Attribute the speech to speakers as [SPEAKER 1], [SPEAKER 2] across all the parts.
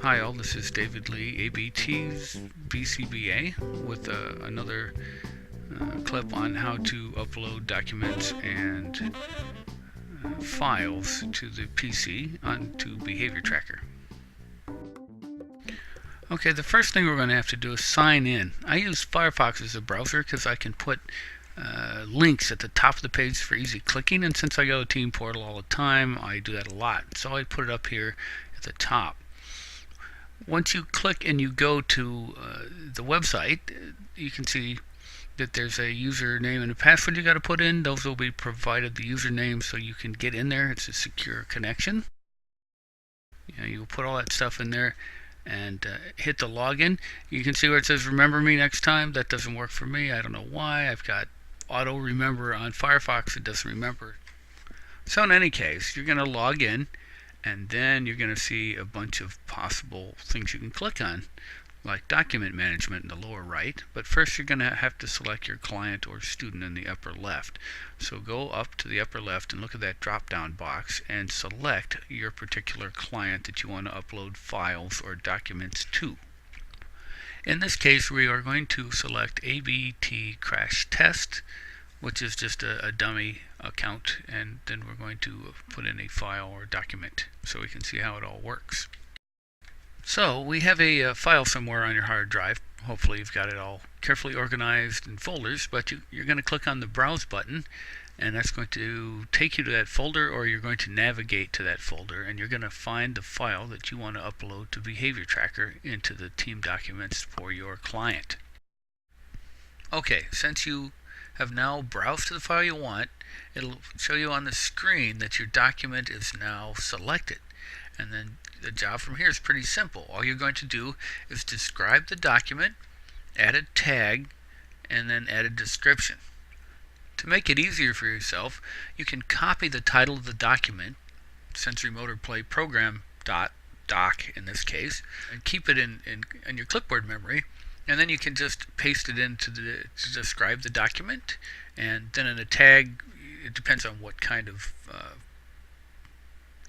[SPEAKER 1] Hi all, this is David Lee, ABT's BCBA, with another clip on how to upload documents and files to the PC onto Behavior Tracker. Okay, the first thing we're going to have to do is sign in. I use Firefox as a browser because I can put links at the top of the page for easy clicking, and since I go to Team Portal all the time, I do that a lot. So I put it up here at the top. Once you click and you go to the website, you can see that there's a username and a password you got to put in. Those will be provided, the username, so you can get in there. It's a secure connection. You'll put all that stuff in there and hit the login. You can see where it says remember me next time. That doesn't work for me. I don't know why. I've got auto remember on Firefox. It doesn't remember. So in any case, you're going to log in, and then you're going to see a bunch of possible things you can click on, like document management in the lower right. But first you're going to have to select your client or student in the upper left. So go up to the upper left and look at that drop down box and select your particular client that you want to upload files or documents to. In this case, we are going to select ABT Crash Test, which is just a dummy account, and then we're going to put in a file or document so we can see how it all works. So we have a file somewhere on your hard drive. Hopefully you've got it all carefully organized in folders, but you're going to click on the Browse button, and that's going to take you to that folder, or you're going to navigate to that folder, and you're going to find the file that you want to upload to Behavior Tracker into the team documents for your client. Okay, since you have now browsed to the file you want, it'll show you on the screen that your document is now selected. And then the job from here is pretty simple. All you're going to do is describe the document, add a tag, and then add a description. To make it easier for yourself, you can copy the title of the document, Sensory Motor Play Program doc in this case, and keep it in your clipboard memory. And then you can just paste it in to describe the document, and then in a tag, it depends on what kind of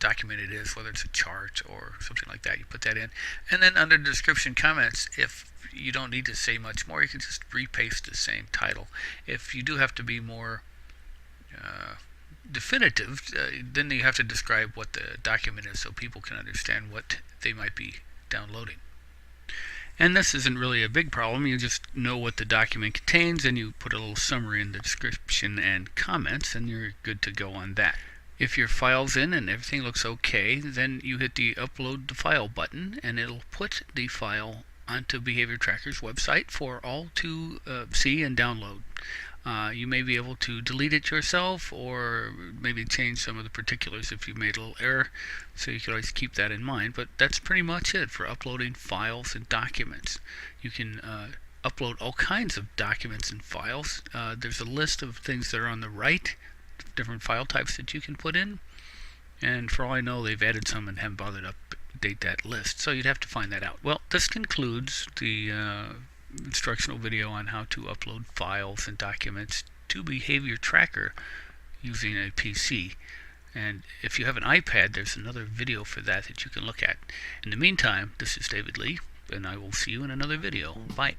[SPEAKER 1] document it is, whether it's a chart or something like that, you put that in. And then under description comments, if you don't need to say much more, you can just repaste the same title. If you do have to be more definitive, then you have to describe what the document is so people can understand what they might be downloading. And this isn't really a big problem. You just know what the document contains, and you put a little summary in the description and comments, and you're good to go on that. If your file's in and everything looks okay, then you hit the Upload the File button, and it'll put the file onto Behavior Tracker's website for all to see and download. You may be able to delete it yourself, or maybe change some of the particulars if you made a little error, so you can always keep that in mind. But that's pretty much it for uploading files and documents. You can upload all kinds of documents and files. There's a list of things that are on the right, different file types that you can put in, and for all I know, they've added some and haven't bothered to update that list, so you'd have to find that out. Well, this concludes the instructional video on how to upload files and documents to Behavior Tracker using a PC. And if you have an iPad, there's another video for that you can look at. In the meantime, this is David Lee, and I will see you in another video. Bye.